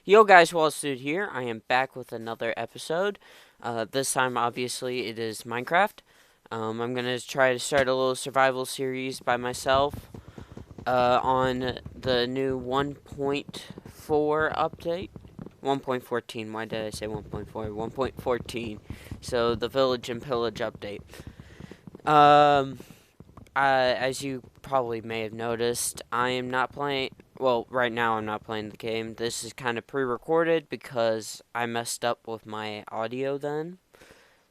Yo guys, Wallsuit here. I am back with another episode. This time, obviously, it is Minecraft. I'm gonna try to start a little survival series by myself on the new 1.4 update. 1.14. Why did I say 1.4? 1.14. So the Village and Pillage update. Um, as you probably may have noticed, I am not playing. Well, right now I'm not playing the game. This is kind of pre-recorded because I messed up with my audio then.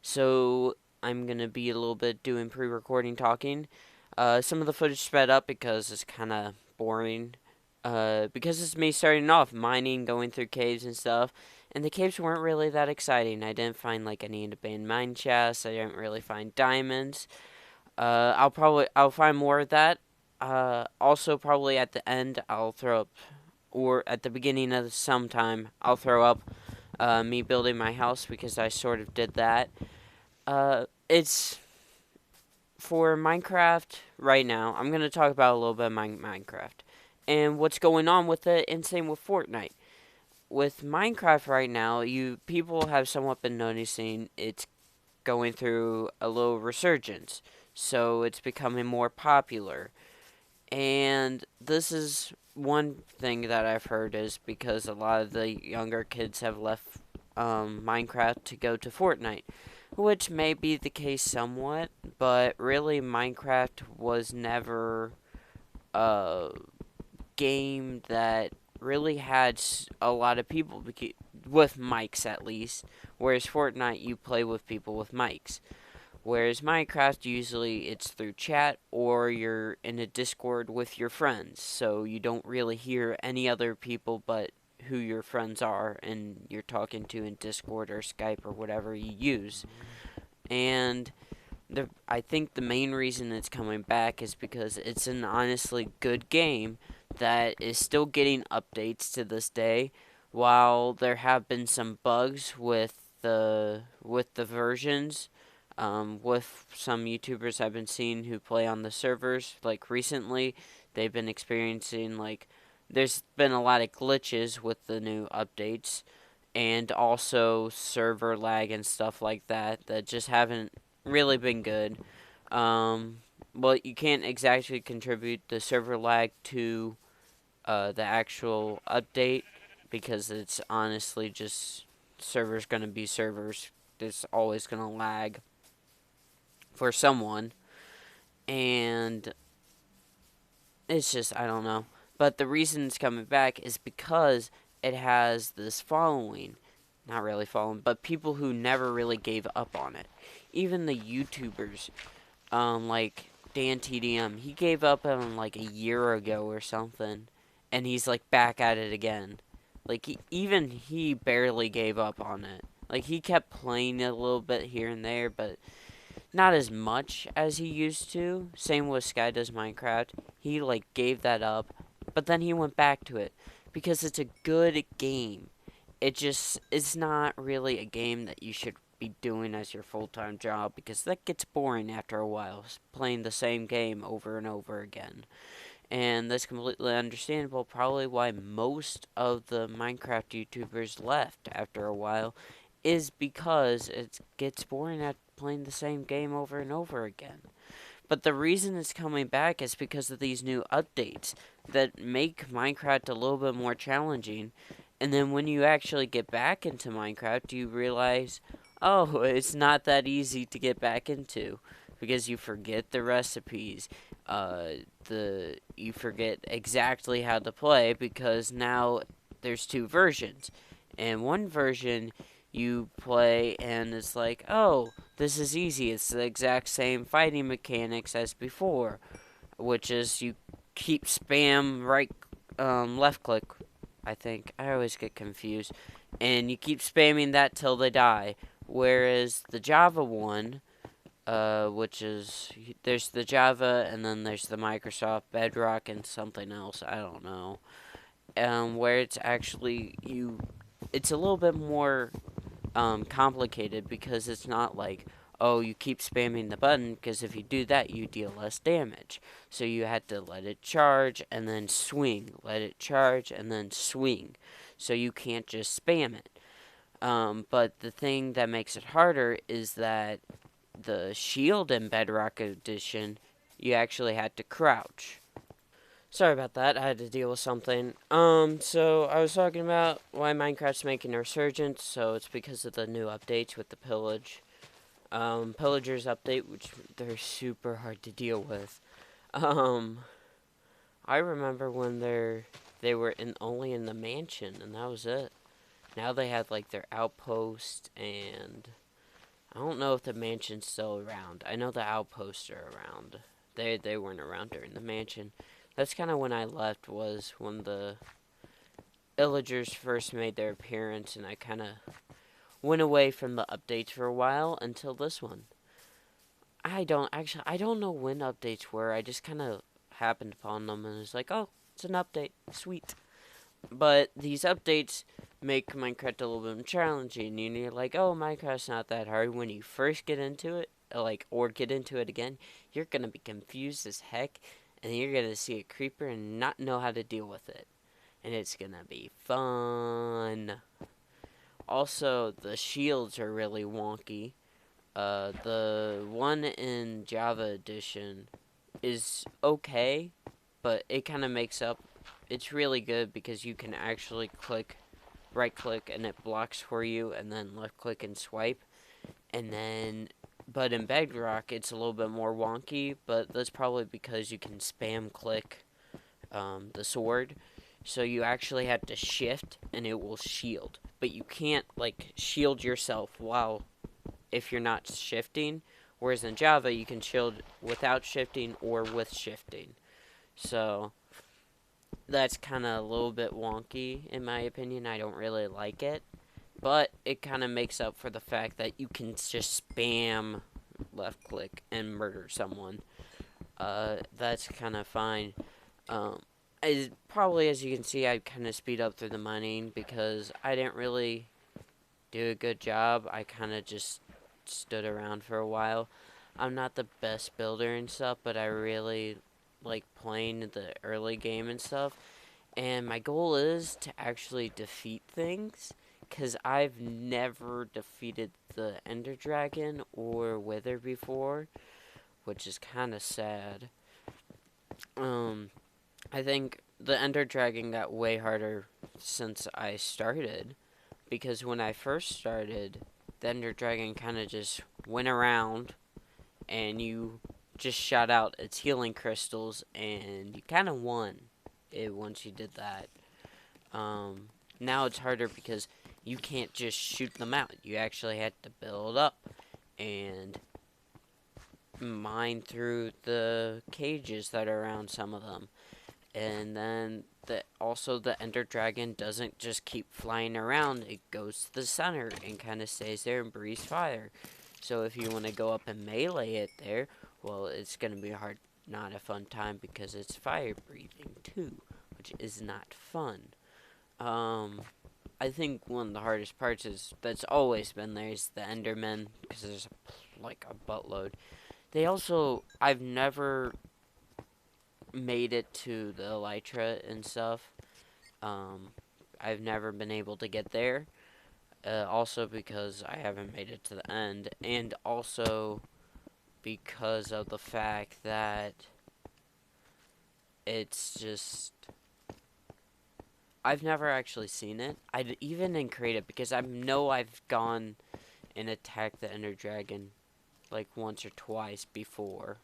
So I'm gonna be a little bit doing pre-recording talking. Some of the footage sped up because it's kind of boring. Because it's me starting off mining, going through caves and stuff. And the caves weren't really that exciting. I didn't find like any abandoned mine chests. I didn't really find diamonds. I'll find more of that. Also, probably at the end, I'll throw up, or at the beginning of some time, I'll throw up me building my house because I sort of did that. It's for Minecraft right now. I'm gonna talk about a little bit of Minecraft and what's going on with it, and same with Fortnite. With Minecraft right now, you people have somewhat been noticing it's going through a little resurgence. So it's becoming more popular. And this is one thing that I've heard is because a lot of the younger kids have left Minecraft to go to Fortnite, which may be the case somewhat, but really Minecraft was never a game that really had a lot of people with mics at least, whereas Fortnite you play with people with mics. Whereas Minecraft, usually it's through chat or you're in a Discord with your friends. So you don't really hear any other people but who your friends are and you're talking to in Discord or Skype or whatever you use. And I think the main reason it's coming back is because it's an honestly good game that is still getting updates to this day. While there have been some bugs with the versions, with some YouTubers I've been seeing who play on the servers, like recently, they've been experiencing like there's been a lot of glitches with the new updates and also server lag and stuff like that that just haven't really been good. Um, well, you can't exactly contribute the server lag to the actual update because it's honestly just servers gonna be servers. It's always gonna lag for someone, and it's just I don't know. But the reason it's coming back is because it has this following. Not really following, but people who never really gave up on it. Even the YouTubers, like Dan TDM, he gave up on like a year ago or something, and he's like back at it again. Like even he barely gave up on it. Like he kept playing it a little bit here and there, but not as much as he used to. Same with Sky Does Minecraft. He like gave that up, but then he went back to it because it's a good game. It's not really a game that you should be doing as your full-time job because that gets boring after a while playing the same game over and over again. And that's completely understandable, probably why most of the Minecraft YouTubers left after a while is because it gets boring at playing the same game over and over again. But the reason it's coming back is because of these new updates that make Minecraft a little bit more challenging. And then when you actually get back into Minecraft, you realize, oh, it's not that easy to get back into because you forget the recipes. You forget exactly how to play because now there's two versions. And one version you play and it's like, oh, this is easy. It's the exact same fighting mechanics as before, which is you keep spam left click. I think I always get confused, and you keep spamming that till they die. Whereas the Java one, which is there's the Java and then there's the Microsoft Bedrock and something else I don't know. Where it's actually it's a little bit more complicated because it's not like, oh, you keep spamming the button because if you do that, you deal less damage. So you had to let it charge and then swing, let it charge and then swing. so you can't just spam it. But the thing that makes it harder is that the shield in Bedrock Edition, you actually had to crouch. Sorry about that. I had to deal with something. So I was talking about why Minecraft's making a resurgence. So it's because of the new updates with the pillage. Pillagers update, which they're super hard to deal with. Um, I remember when they were only in the mansion, and that was it. Now they have like their outpost, and I don't know if the mansion's still around. I know the outposts are around. They weren't around during the mansion. That's kind of when I left, was when the villagers first made their appearance, and I kind of went away from the updates for a while until this one. I don't know when updates were. I just kind of happened upon them and was like, oh, it's an update. Sweet. But these updates make Minecraft a little bit more challenging. And you're like, oh, Minecraft's not that hard. When you first get into it, or get into it again, you're going to be confused as heck. And you're going to see a creeper and not know how to deal with it. And it's going to be fun. Also, the shields are really wonky. The one in Java Edition is okay, but it kind of makes up. It's really good because you can actually right click, and it blocks for you, and then left click and swipe. And then, but in Bedrock, it's a little bit more wonky, but that's probably because you can spam click the sword. So you actually have to shift, and it will shield. But you can't, like, shield yourself while if you're not shifting. Whereas in Java, you can shield without shifting or with shifting. So that's kind of a little bit wonky, in my opinion. I don't really like it. But it kind of makes up for the fact that you can just spam left click and murder someone. That's kind of fine. Um, probably, as you can see, I kind of speed up through the mining because I didn't really do a good job. I kind of just stood around for a while. I'm not the best builder and stuff, but I really like playing the early game and stuff. And my goal is to actually defeat things, because I've never defeated the Ender Dragon or Wither before, which is kind of sad. Um, I think the Ender Dragon got way harder since I started, because when I first started, the Ender Dragon kind of just went around and you just shot out its healing crystals and you kind of won it once you did that. Now it's harder because you can't just shoot them out. You actually have to build up and mine through the cages that are around some of them. And then also the Ender Dragon doesn't just keep flying around. It goes to the center and kind of stays there and breathes fire. So if you want to go up and melee it there, well, it's going to be not a fun time because it's fire breathing too, which is not fun. I think one of the hardest parts that's always been there is the Endermen, because there's like a buttload. I've never made it to the Elytra and stuff. I've never been able to get there. Also because I haven't made it to the end, and also because of the fact that it's just I've never actually seen it. I'd even in creative, because I know I've gone and attacked the Ender Dragon like once or twice before.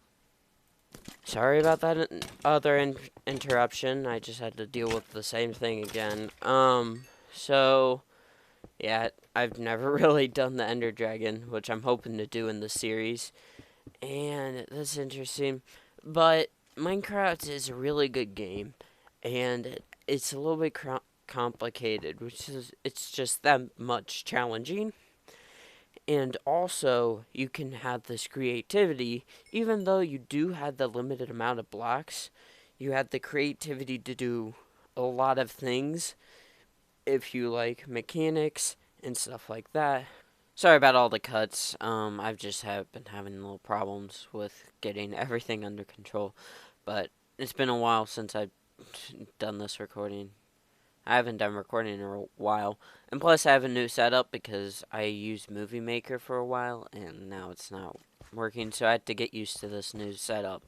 Sorry about that other interruption. I just had to deal with the same thing again. So yeah, I've never really done the Ender Dragon, which I'm hoping to do in the series, and that's interesting. But Minecraft is a really good game, and it's a little bit complicated, which is it's just that much challenging. And also, you can have this creativity, even though you do have the limited amount of blocks, you have the creativity to do a lot of things if you like mechanics and stuff like that. Sorry about all the cuts. I've just been having little problems with getting everything under control, but it's been a while since I've done this recording. I haven't done recording in a while. And plus, I have a new setup because I used Movie Maker for a while, and now it's not working, so I had to get used to this new setup.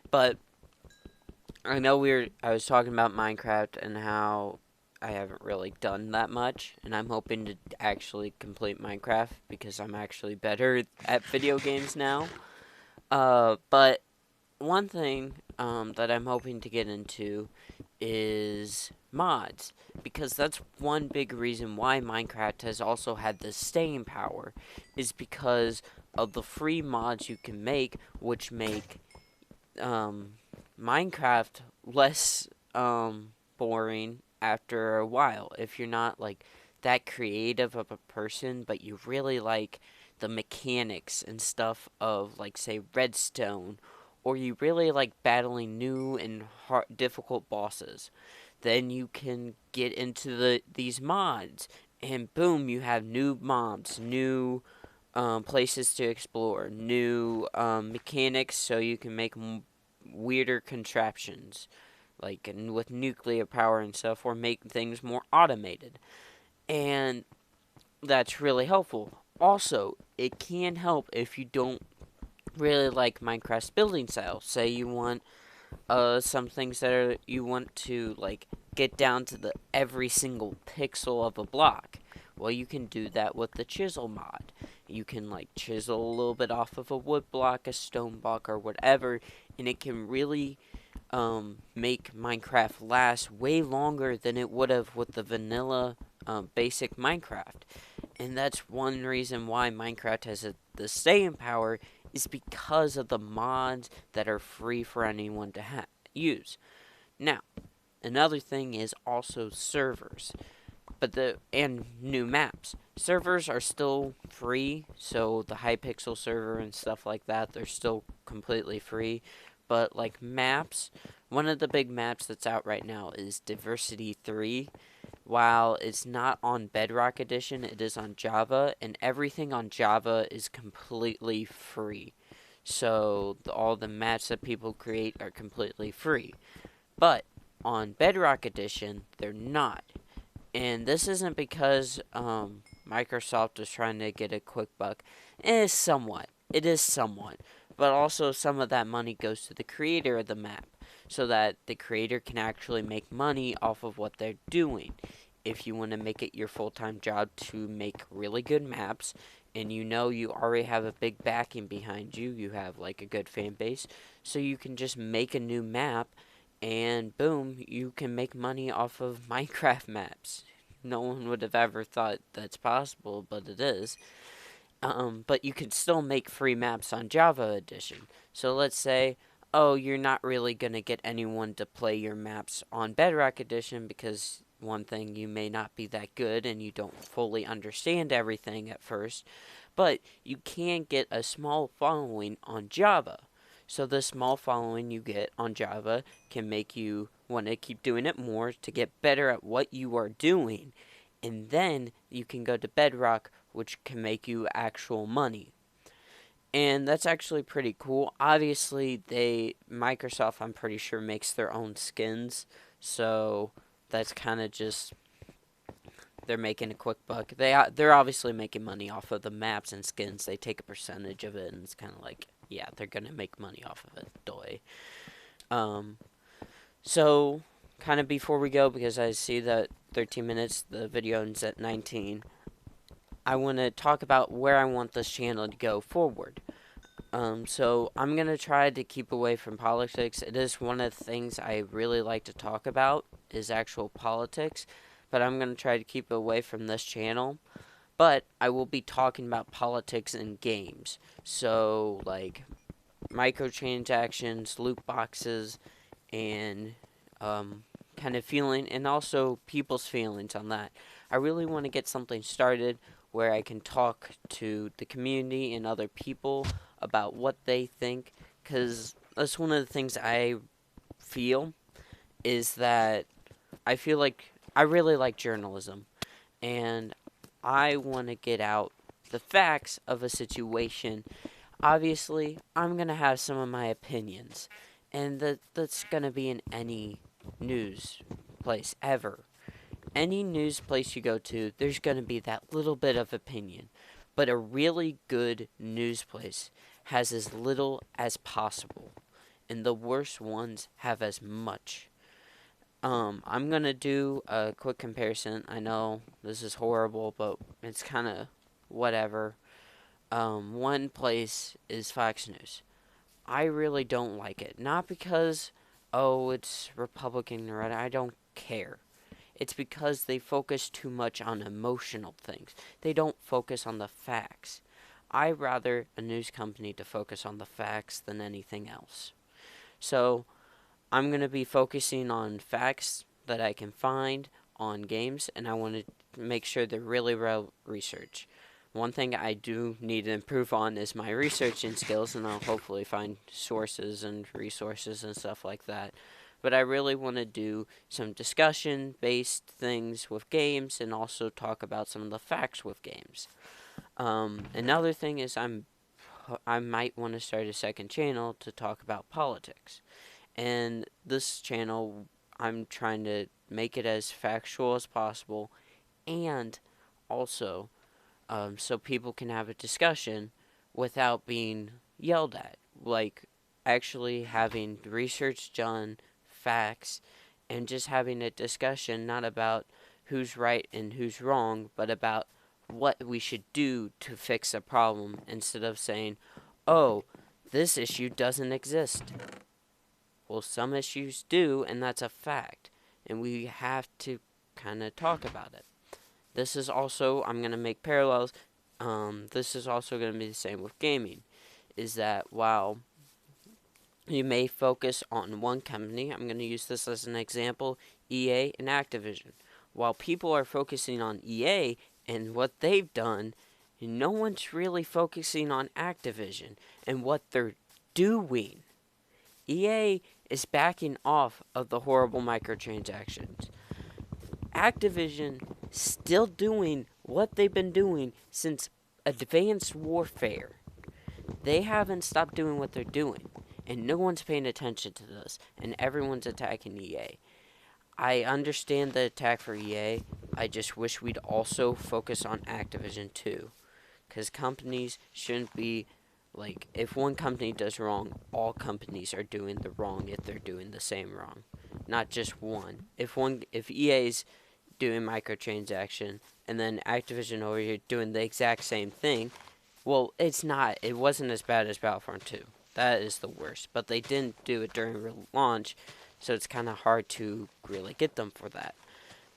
But I know I was talking about Minecraft and how I haven't really done that much, and I'm hoping to actually complete Minecraft because I'm actually better at video games now. But one thing that I'm hoping to get into is mods, because that's one big reason why Minecraft has also had the staying power, is because of the free mods you can make, which make um, Minecraft less boring after a while. If you're not like that creative of a person, but you really like the mechanics and stuff of like say redstone, or you really like battling new and difficult bosses, then you can get into these mods, and boom, you have new mobs, new places to explore, new mechanics, so you can make weirder contraptions, like with nuclear power and stuff, or make things more automated. And that's really helpful. Also, it can help if you don't really like Minecraft's building style. Say you want some things that you want to like get down to the every single pixel of a block. Well, you can do that with the chisel mod. You can like chisel a little bit off of a wood block, a stone block, or whatever, and it can really make Minecraft last way longer than it would have with the vanilla basic Minecraft. And that's one reason why Minecraft has the staying power, is because of the mods that are free for anyone to use. Now, another thing is also servers, and new maps. Servers are still free, so the Hypixel server and stuff like that, they're still completely free. But like maps, one of the big maps that's out right now is Diversity 3. While it's not on Bedrock Edition, it is on Java, and everything on Java is completely free. So all the maps that people create are completely free. But on Bedrock Edition, they're not. And this isn't because Microsoft is trying to get a quick buck. It is somewhat. It is somewhat. But also, some of that money goes to the creator of the map, so that the creator can actually make money off of what they're doing. If you want to make it your full-time job to make really good maps, and you know you already have a big backing behind you, you have like a good fan base, so you can just make a new map, and boom, you can make money off of Minecraft maps. No one would have ever thought that's possible, but it is. But you can still make free maps on Java Edition. So let's say, oh, you're not really going to get anyone to play your maps on Bedrock Edition because, one thing, you may not be that good and you don't fully understand everything at first, but you can get a small following on Java. So the small following you get on Java can make you want to keep doing it more to get better at what you are doing. And then you can go to Bedrock, which can make you actual money. And that's actually pretty cool. Obviously, Microsoft, I'm pretty sure, makes their own skins, so that's kind of just they're making a quick buck. They're obviously making money off of the maps and skins. They take a percentage of it, and it's kind of like, yeah, they're gonna make money off of it. Doy. Um, so kind of before we go, because I see that 13 minutes, the video ends at 19. I want to talk about where I want this channel to go forward. So I'm going to try to keep away from politics. It is one of the things I really like to talk about, is actual politics. But I'm going to try to keep away from this channel. But I will be talking about politics in games. So, like, microtransactions, loot boxes, and kind of feeling, and also people's feelings on that. I really want to get something started where I can talk to the community and other people about what they think, because that's one of the things I feel, is that I feel like I really like journalism, and I want to get out the facts of a situation. Obviously, I'm going to have some of my opinions, and that's going to be in any news place ever. any news place you go to, there's going to be that little bit of opinion. But a really good news place has as little as possible, and the worst ones have as much. I'm going to do a quick comparison. I know this is horrible, but it's kind of whatever. One place is Fox News. I really don't like it. Not because, oh, it's Republican or I don't care. It's because they focus too much on emotional things. They don't focus on the facts. I rather a news company to focus on the facts than anything else. So I'm going to be focusing on facts that I can find on games, and I want to make sure they're really well researched. One thing I do need to improve on is my researching skills, and I'll hopefully find sources and resources and stuff like that. But I really want to do some discussion based things with games and also talk about some of the facts with games. Another thing is I might want to start a second channel to talk about politics. And this channel, I'm trying to make it as factual as possible and also so people can have a discussion without being yelled at. Like actually having research done, facts, and just having a discussion not about who's right and who's wrong, but about what we should do to fix a problem instead of saying, oh, this issue doesn't exist. Well, some issues do, and that's a fact. And we have to kind of talk about it. This is also, I'm going to make parallels. This is also going to be the same with gaming. Is that while you may focus on one company, I'm going to use this as an example, EA and Activision. While people are focusing on EA and what they've done, no one's really focusing on Activision and what they're doing. EA is backing off of the horrible microtransactions. Activision still doing what they've been doing since Advanced Warfare. They haven't stopped doing what they're doing, and no one's paying attention to this, and everyone's attacking EA. I understand the attack for EA. I just wish we'd also focus on Activision too, because companies shouldn't be like, if one company does wrong, all companies are doing the wrong if they're doing the same wrong. Not just one. If EA's doing microtransaction and then Activision over here doing the exact same thing, well, it wasn't as bad as Battlefront 2. That is the worst. But they didn't do it during launch, so it's kind of hard to really get them for that.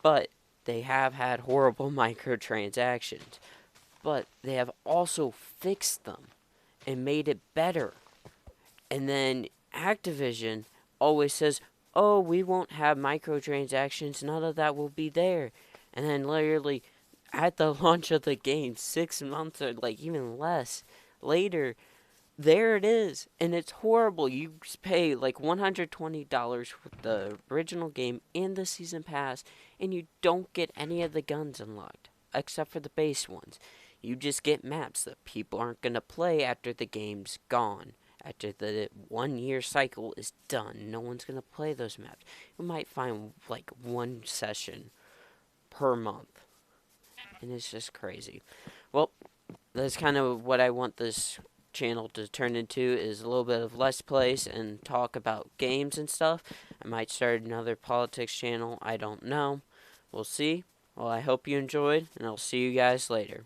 But they have had horrible microtransactions. But they have also fixed them and made it better. And then Activision always says, oh, we won't have microtransactions, none of that will be there. And then literally at the launch of the game, 6 months or like even less later, there it is. And it's horrible. You pay like $120 for the original game and the season pass, and you don't get any of the guns unlocked, except for the base ones. You just get maps that people aren't going to play after the game's gone. After the 1 year cycle is done, no one's going to play those maps. You might find like one session per month. And it's just crazy. Well, that's kind of what I want this channel to turn into, is a little bit of Let's Plays and talk about games and stuff. I might start another politics channel. I don't know. We'll see. Well, I hope you enjoyed, and I'll see you guys later.